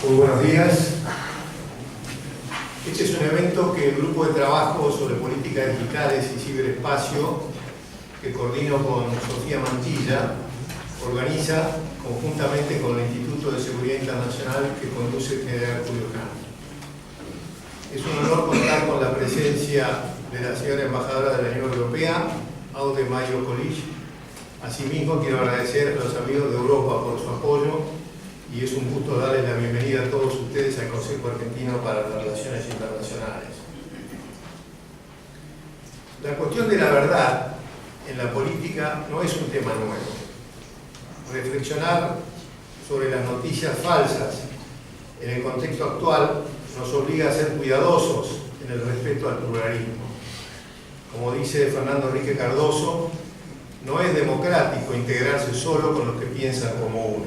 Muy buenos días. Este es un evento que el Grupo de Trabajo sobre Políticas Digitales y Ciberespacio, que coordino con Sofía Mantilla, organiza conjuntamente con el Instituto de Seguridad Internacional que conduce el general Julio Kahn. Es un honor contar con la presencia de la señora embajadora de la Unión Europea, Aude Mayo Colich. Asimismo, quiero agradecer a los amigos de Europa por su apoyo y es un gusto darles la bienvenida a todos ustedes al Consejo Argentino para las Relaciones Internacionales. La cuestión de la verdad en la política no es un tema nuevo. Reflexionar sobre las noticias falsas en el contexto actual nos obliga a ser cuidadosos en el respeto al pluralismo. Como dice Fernando Enrique Cardoso, no es democrático integrarse solo con los que piensan como uno.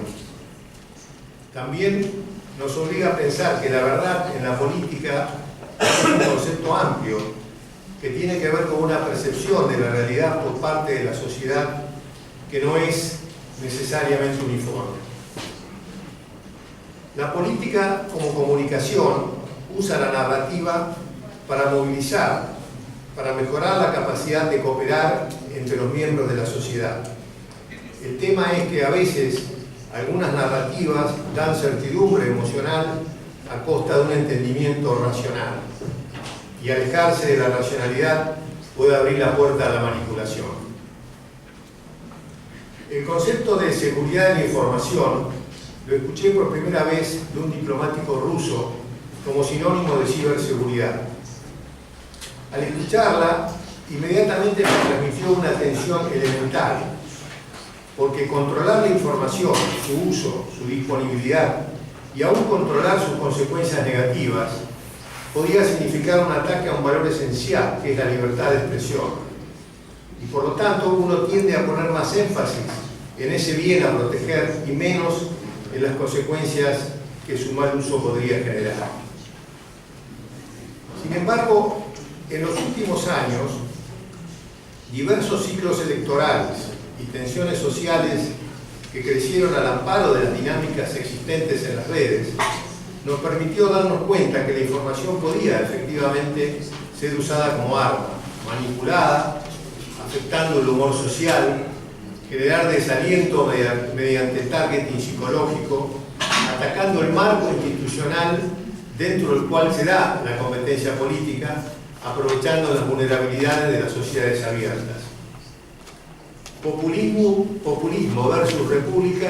También nos obliga a pensar que la verdad en la política es un concepto amplio que tiene que ver con una percepción de la realidad por parte de la sociedad que no es necesariamente uniforme. La política como comunicación usa la narrativa para movilizar, para mejorar la capacidad de cooperar entre los miembros de la sociedad. El tema es que a veces algunas narrativas dan certidumbre emocional a costa de un entendimiento racional, y alejarse de la racionalidad puede abrir la puerta a la manipulación. El concepto de seguridad de la información lo escuché por primera vez de un diplomático ruso como sinónimo de ciberseguridad. Al escucharla, inmediatamente me transmitió una tensión elemental, porque controlar la información, su uso, su disponibilidad y aún controlar sus consecuencias negativas podía significar un ataque a un valor esencial, que es la libertad de expresión. Y por lo tanto uno tiende a poner más énfasis en ese bien a proteger y menos en las consecuencias que su mal uso podría generar. Sin embargo, en los últimos años, diversos ciclos electorales y tensiones sociales que crecieron al amparo de las dinámicas existentes en las redes nos permitió darnos cuenta que la información podía efectivamente ser usada como arma, manipulada, afectando el humor social, generar desaliento mediante targeting psicológico, atacando el marco institucional dentro del cual se da la competencia política, aprovechando las vulnerabilidades de las sociedades abiertas. Populismo versus república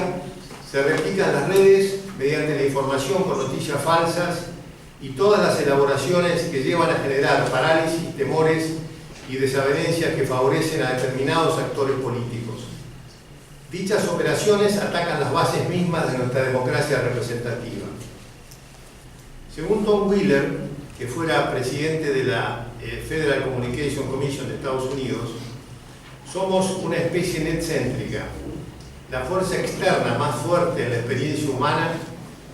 se replica en las redes mediante la información con noticias falsas y todas las elaboraciones que llevan a generar parálisis, temores y desavenencias que favorecen a determinados actores políticos. Dichas operaciones atacan las bases mismas de nuestra democracia representativa. Según Tom Wheeler, que fuera presidente de la Federal Communication Commission de Estados Unidos, somos una especie netcéntrica. La fuerza externa más fuerte en la experiencia humana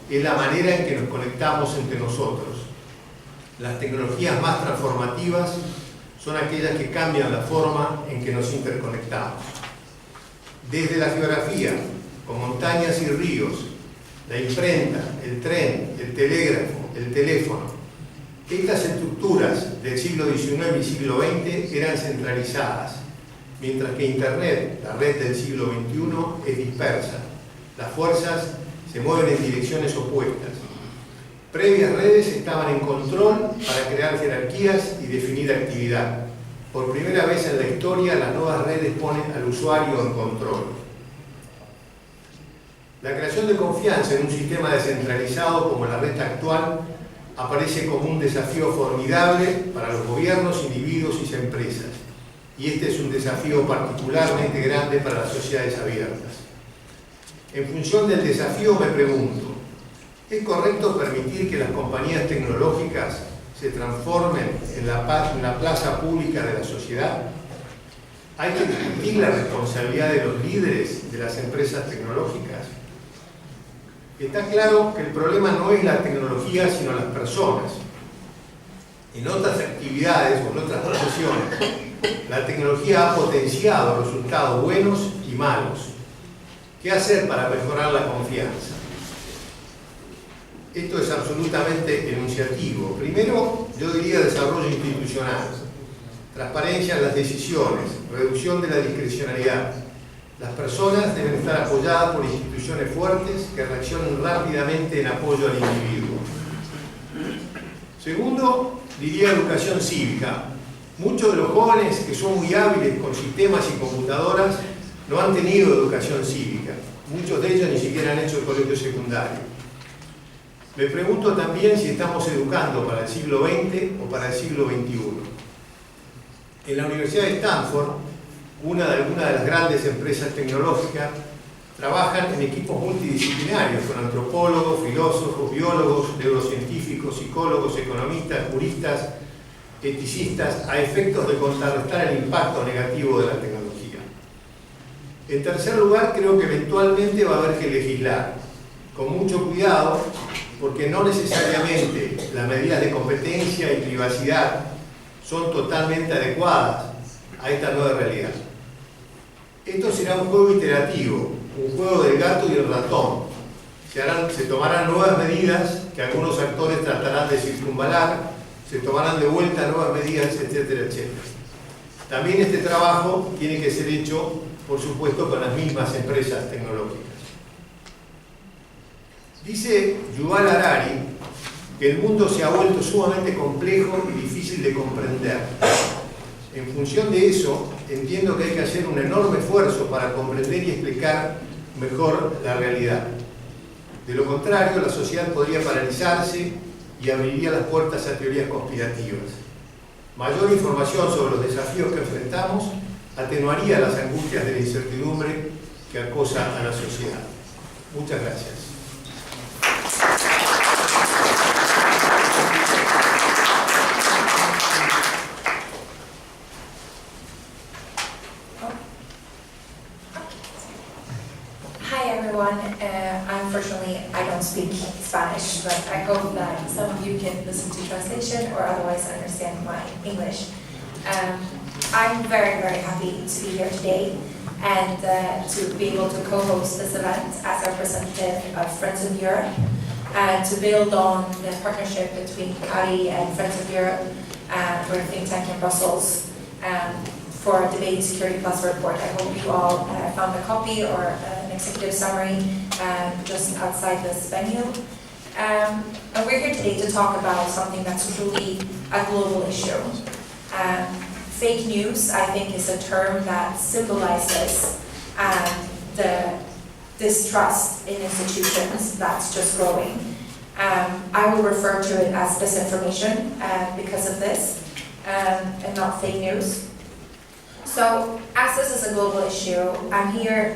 es la manera en que nos conectamos entre nosotros. Las tecnologías más transformativas son aquellas que cambian la forma en que nos interconectamos. Desde la geografía, con montañas y ríos, la imprenta, el tren, el telégrafo, el teléfono. Estas estructuras del siglo XIX y siglo XX eran centralizadas, mientras que Internet, la red del siglo XXI, es dispersa. Las fuerzas se mueven en direcciones opuestas. Previas redes estaban en control para crear jerarquías y definir actividad. Por primera vez en la historia, las nuevas redes ponen al usuario en control. La creación de confianza en un sistema descentralizado como la red actual aparece como un desafío formidable para los gobiernos, individuos y empresas. Y este es un desafío particularmente grande para las sociedades abiertas. En función del desafío me pregunto, ¿es correcto permitir que las compañías tecnológicas se transformen en la plaza pública de la sociedad? ¿Hay que discutir la responsabilidad de los líderes de las empresas tecnológicas? Está claro que el problema no es la tecnología, sino las personas. En otras actividades o en otras profesiones, la tecnología ha potenciado resultados buenos y malos. ¿Qué hacer para mejorar la confianza? Esto es absolutamente enunciativo. Primero, yo diría desarrollo institucional, transparencia en las decisiones, reducción de la discrecionalidad. Las personas deben estar apoyadas por instituciones fuertes que reaccionen rápidamente en apoyo al individuo. Segundo, diría educación cívica. Muchos de los jóvenes que son muy hábiles con sistemas y computadoras no han tenido educación cívica. Muchos de ellos ni siquiera han hecho el colegio secundario. Me pregunto también si estamos educando para el siglo XX o para el siglo XXI. En la Universidad de Stanford, alguna de las grandes empresas tecnológicas, trabajan en equipos multidisciplinarios con antropólogos, filósofos, biólogos, neurocientíficos, psicólogos, economistas, juristas, eticistas, a efectos de contrarrestar el impacto negativo de la tecnología. En tercer lugar, creo que eventualmente va a haber que legislar, con mucho cuidado, porque no necesariamente las medidas de competencia y privacidad son totalmente adecuadas a esta nueva realidad. Esto será un juego iterativo, un juego del gato y el ratón. Se tomarán nuevas medidas que algunos actores tratarán de circunvalar, se tomarán de vuelta nuevas medidas, etcétera, etcétera. También este trabajo tiene que ser hecho, por supuesto, con las mismas empresas tecnológicas. Dice Yuval Harari que el mundo se ha vuelto sumamente complejo y difícil de comprender. En función de eso, entiendo que hay que hacer un enorme esfuerzo para comprender y explicar mejor la realidad. De lo contrario, la sociedad podría paralizarse y abriría las puertas a teorías conspirativas. Mayor información sobre los desafíos que enfrentamos atenuaría las angustias de la incertidumbre que acosa a la sociedad. Muchas gracias. Unfortunately, I don't speak Spanish, but I hope that some of you can listen to translation or otherwise understand my English. I'm very, very happy to be here today and to be able to co-host this event as representative of Friends of Europe, to build on the partnership between CARI and Friends of Europe for a think tank in Brussels for a Debate Security Plus report. I hope you all found a copy or an executive summary just outside this venue. And we're here today to talk about something that's truly a global issue. Fake news, I think, is a term that symbolizes the distrust in institutions that's just growing. I will refer to it as disinformation because of this, and not fake news. So, as this is a global issue, I'm here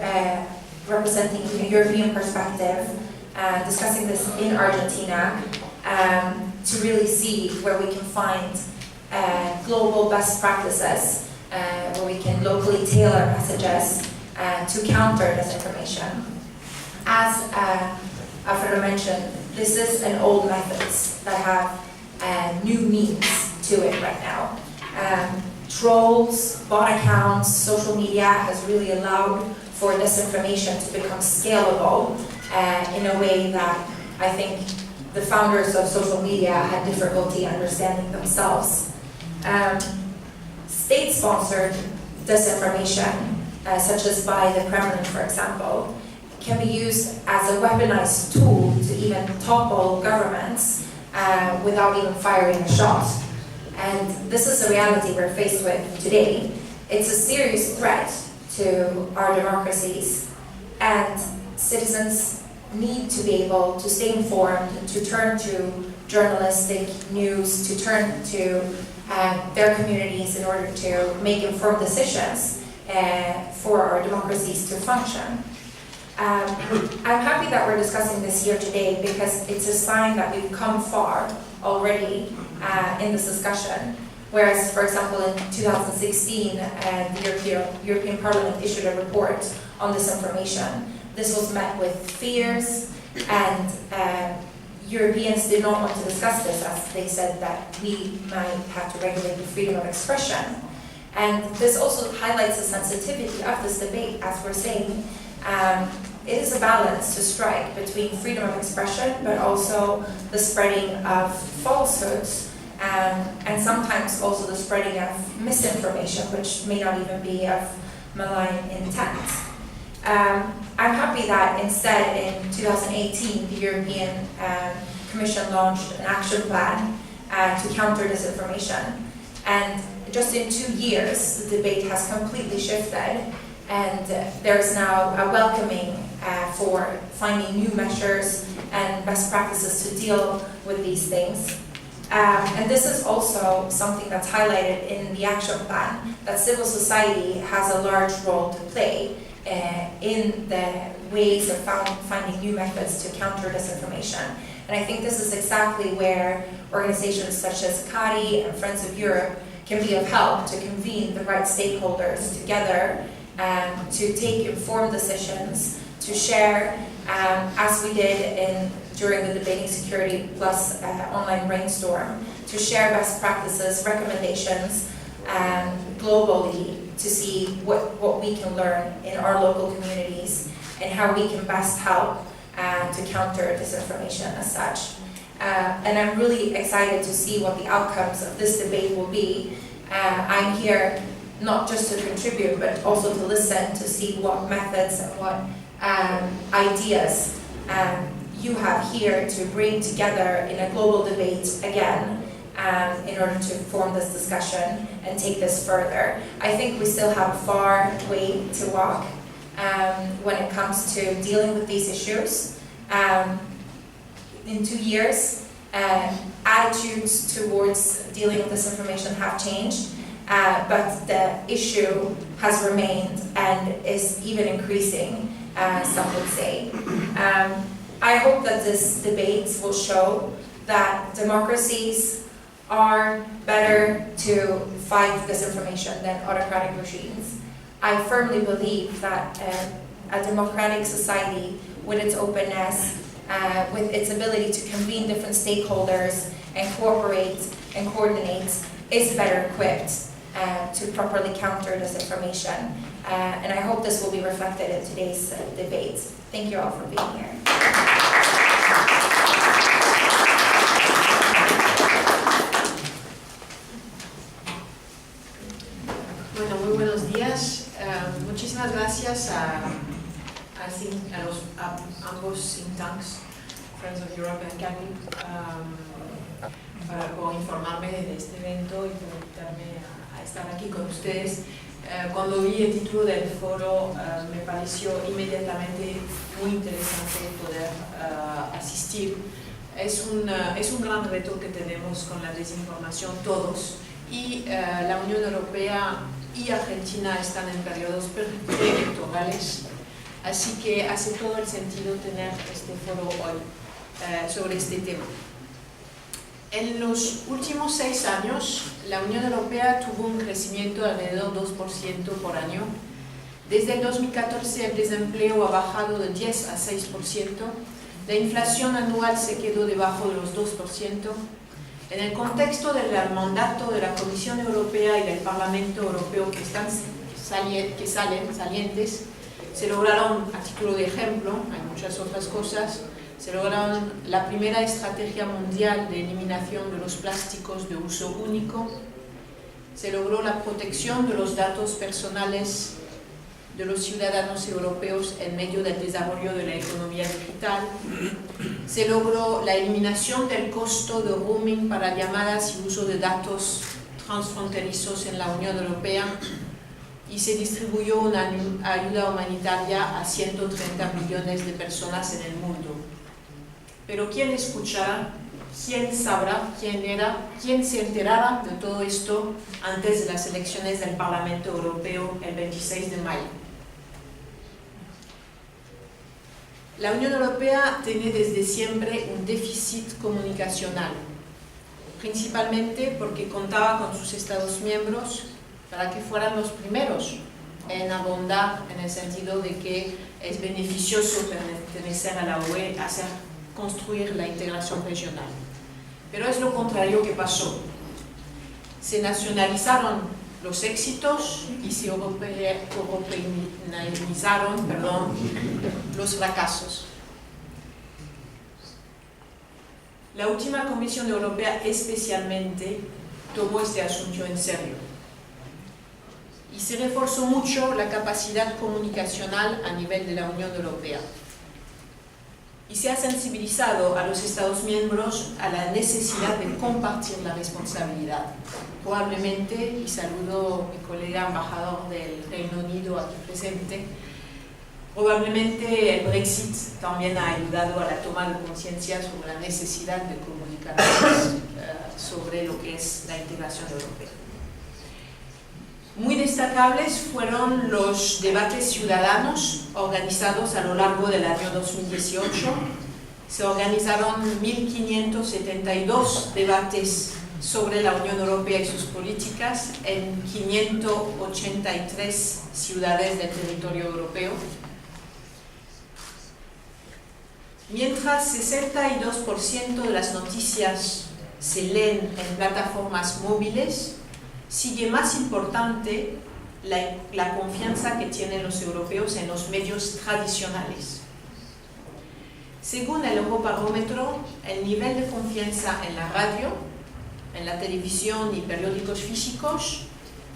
representing a European perspective, discussing this in Argentina, to really see where we can find global best practices, where we can locally tailor messages to counter disinformation. As Alfredo mentioned, this is an old methods that have new means to it right now. Trolls, bot accounts, social media has really allowed for disinformation to become scalable in a way that I think the founders of social media had difficulty understanding themselves. State-sponsored disinformation, such as by the Kremlin, for example, can be used as a weaponized tool to even topple governments without even firing a shot. And this is a reality we're faced with today. It's a serious threat to our democracies, and citizens need to be able to stay informed, to turn to journalistic news, to turn to their communities in order to make informed decisions for our democracies to function. I'm happy that we're discussing this here today because it's a sign that we've come far already in this discussion. Whereas, for example, in 2016, the European Parliament issued a report on disinformation. This was met with fears, and Europeans did not want to discuss this, as they said that we might have to regulate the freedom of expression. And this also highlights the sensitivity of this debate, as we're saying. it is a balance to strike between freedom of expression, but also the spreading of falsehoods, and sometimes also the spreading of misinformation, which may not even be of malign intent. I'm happy that instead in 2018 the European Commission launched an action plan to counter disinformation. And just in 2 years, the debate has completely shifted, and there's now a welcoming for finding new measures and best practices to deal with these things. And this is also something that's highlighted in the action plan, that civil society has a large role to play in the ways of finding new methods to counter disinformation. And I think this is exactly where organizations such as CARI and Friends of Europe can be of help to convene the right stakeholders together to take informed decisions, to share, as we did during the Debating Security Plus online brainstorm, to share best practices, recommendations globally to see what we can learn in our local communities and how we can best help to counter disinformation as such. And I'm really excited to see what the outcomes of this debate will be. I'm here not just to contribute, but also to listen, to see what methods and what ideas you have here to bring together in a global debate again, in order to form this discussion and take this further. I think we still have a far way to walk when it comes to dealing with these issues. In 2 years, attitudes towards dealing with this information have changed, but the issue has remained and is even increasing, some would say. I hope that this debate will show that democracies are better to fight disinformation than autocratic regimes. I firmly believe that a democratic society, with its openness, with its ability to convene different stakeholders and cooperate and coordinate, is better equipped to properly counter disinformation. And I hope this will be reflected in today's debate. Thank you all for being here. Bueno, muy buenos días. Muchísimas gracias a ambos think tanks, Friends of Europe and CARI, por informarme de este evento y por invitarme a estar aquí con ustedes. Cuando vi el título del foro, me pareció inmediatamente muy interesante poder asistir. Es un gran reto que tenemos con la desinformación todos, y la Unión Europea y Argentina están en periodos preelectorales, así que hace todo el sentido tener este foro hoy sobre este tema. En los últimos 6 años, la Unión Europea tuvo un crecimiento de alrededor de 2% por año. Desde el 2014 el desempleo ha bajado de 10 a 6%, la inflación anual se quedó debajo de los 2%. En el contexto del mandato de la Comisión Europea y del Parlamento Europeo que salen salientes, se lograron, a título de ejemplo, hay muchas otras cosas, se lograron la primera estrategia mundial de eliminación de los plásticos de uso único, se logró la protección de los datos personales de los ciudadanos europeos en medio del desarrollo de la economía digital, se logró la eliminación del costo de roaming para llamadas y uso de datos transfronterizos en la Unión Europea, y se distribuyó una ayuda humanitaria a 130 millones de personas en el mundo. Pero ¿quién escuchará? ¿Quién sabrá quién se enterará de todo esto antes de las elecciones del Parlamento Europeo el 26 de mayo? La Unión Europea tiene desde siempre un déficit comunicacional, principalmente porque contaba con sus Estados miembros para que fueran los primeros en abondar en el sentido de que es beneficioso pertenecer a la UE, construir la integración regional. Pero es lo contrario que pasó. Se nacionalizaron los éxitos y se europeanizaron, los fracasos. La última Comisión Europea especialmente tomó este asunto en serio y se reforzó mucho la capacidad comunicacional a nivel de la Unión Europea. Y se ha sensibilizado a los Estados miembros a la necesidad de compartir la responsabilidad. Probablemente, y saludo a mi colega embajador del Reino Unido aquí presente, probablemente el Brexit también ha ayudado a la toma de conciencia sobre la necesidad de comunicar sobre lo que es la integración europea. Muy destacables fueron los debates ciudadanos organizados a lo largo del año 2018. Se organizaron 1.572 debates sobre la Unión Europea y sus políticas en 583 ciudades del territorio europeo. Mientras 62% de las noticias se leen en plataformas móviles, sigue más importante la confianza que tienen los europeos en los medios tradicionales. Según el Eurobarómetro, el nivel de confianza en la radio, en la televisión y periódicos físicos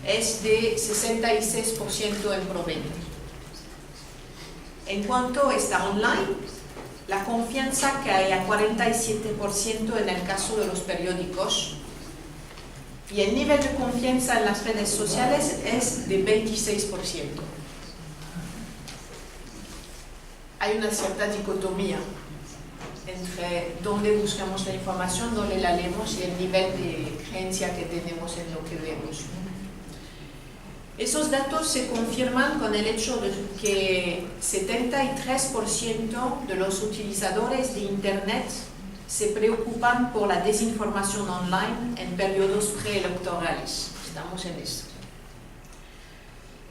es de 66% en promedio. En cuanto está online, la confianza cae a 47% en el caso de los periódicos, y el nivel de confianza en las redes sociales es de 26%. Hay una cierta dicotomía entre dónde buscamos la información, dónde la leemos y el nivel de creencia que tenemos en lo que vemos. Esos datos se confirman con el hecho de que 73% de los utilizadores de Internet se preocupan por la desinformación online en periodos preelectorales. Estamos en eso.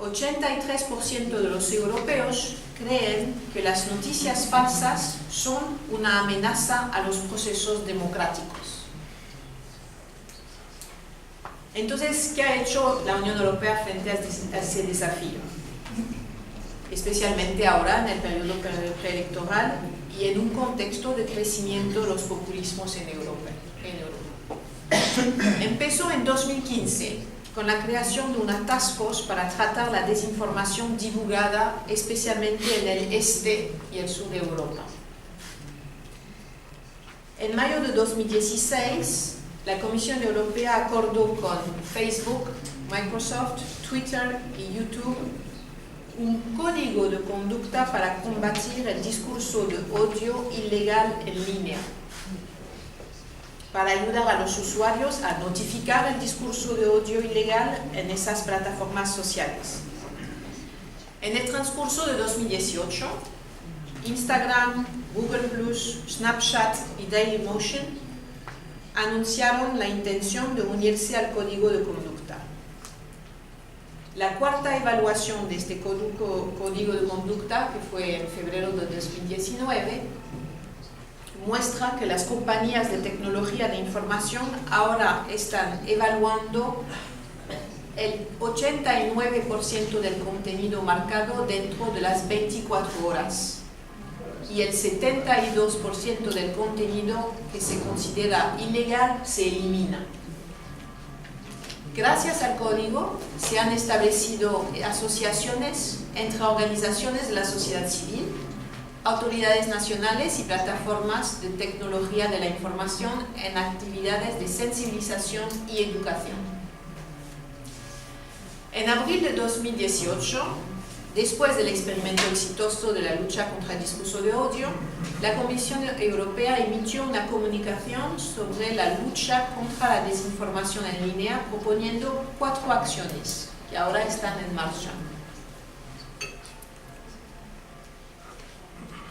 83% de los europeos creen que las noticias falsas son una amenaza a los procesos democráticos. Entonces, ¿qué ha hecho la Unión Europea frente a ese desafío? Especialmente ahora, en el periodo preelectoral y en un contexto de crecimiento de los populismos en Europa. Empezó en 2015 con la creación de una task force para tratar la desinformación divulgada especialmente en el este y el sur de Europa. En mayo de 2016, la Comisión Europea acordó con Facebook, Microsoft, Twitter y YouTube un código de conducta para combatir el discurso de odio ilegal en línea, para ayudar a los usuarios a notificar el discurso de odio ilegal en esas plataformas sociales. En el transcurso de 2018, Instagram, Google+, Snapchat y Dailymotion anunciaron la intención de unirse al código de conducta. La cuarta evaluación de este código de conducta, que fue en febrero de 2019, muestra que las compañías de tecnología de información ahora están evaluando el 89% del contenido marcado dentro de las 24 horas y el 72% del contenido que se considera ilegal se elimina. Gracias al código se han establecido asociaciones entre organizaciones de la sociedad civil, autoridades nacionales y plataformas de tecnología de la información en actividades de sensibilización y educación. En abril de 2018, después del experimento exitoso de la lucha contra el discurso de odio, la Comisión Europea emitió una comunicación sobre la lucha contra la desinformación en línea, proponiendo 4 acciones que ahora están en marcha.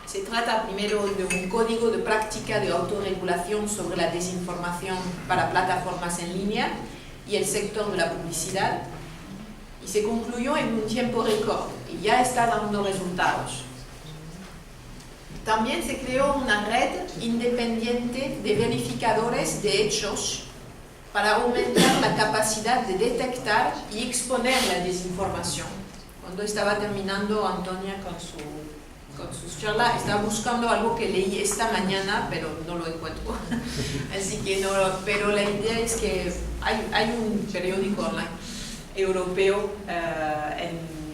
Se trata primero de un código de práctica de autorregulación sobre la desinformación para plataformas en línea y el sector de la publicidad, y se concluyó en un tiempo récord y ya está dando resultados. También se creó una red independiente de verificadores de hechos para aumentar la capacidad de detectar y exponer la desinformación. Cuando estaba terminando Antonia con sus charlas, estaba buscando algo que leí esta mañana, pero no lo encuentro. Así que no, pero la idea es que hay un periódico online europeo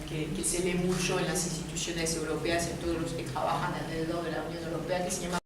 que se lee mucho en las instituciones europeas, en todos los que trabajan alrededor de la Unión Europea, que se llama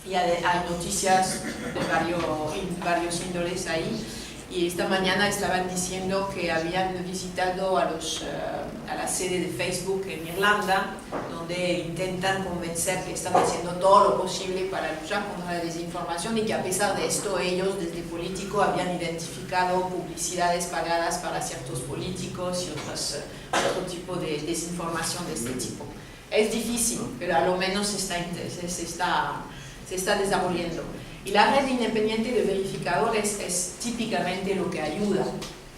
y hay noticias de varios índoles ahí. Y esta mañana estaban diciendo que habían visitado a la sede de Facebook en Irlanda, donde intentan convencer que están haciendo todo lo posible para luchar contra la desinformación y que a pesar de esto ellos desde político habían identificado publicidades pagadas para ciertos políticos y otro tipo de desinformación de este tipo. Es difícil, pero a lo menos se está desarrollando. Y la red independiente de verificadores es típicamente lo que ayuda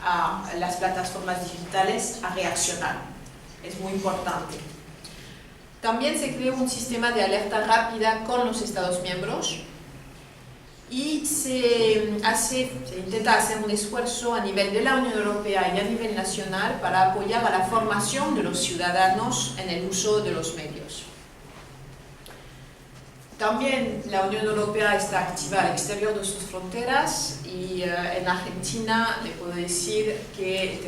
a las plataformas digitales a reaccionar. Es muy importante. También se creó un sistema de alerta rápida con los Estados miembros y se intenta hacer un esfuerzo a nivel de la Unión Europea y a nivel nacional para apoyar a la formación de los ciudadanos en el uso de los medios. También la Unión Europea está activa al exterior de sus fronteras y en Argentina le puedo decir que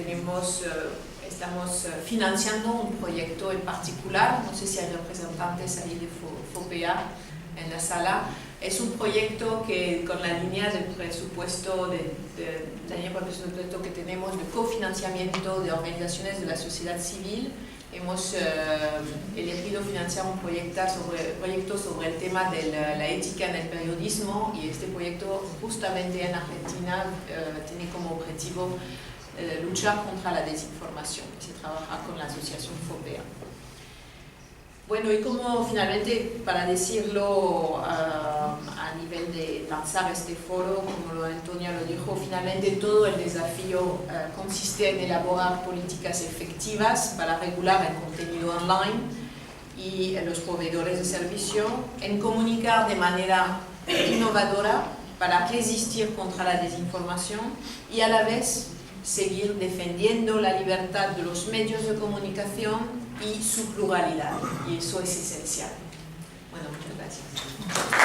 estamos financiando un proyecto en particular, no sé si hay representantes ahí de FOPEA en la sala. Es un proyecto que con la línea del presupuesto que tenemos de cofinanciamiento de organizaciones de la sociedad civil, hemos elegido financiar un proyecto sobre el tema de la ética en el periodismo, y este proyecto justamente en Argentina tiene como objetivo luchar contra la desinformación. Se trabaja con la asociación FOPEA. Bueno, y como finalmente, para decirlo a nivel de lanzar este foro, como Antonia lo dijo, finalmente todo el desafío consiste en elaborar políticas efectivas para regular el contenido online y los proveedores de servicio, en comunicar de manera innovadora para resistir contra la desinformación y a la vez seguir defendiendo la libertad de los medios de comunicación y su pluralidad, y eso es esencial. Bueno, muchas gracias.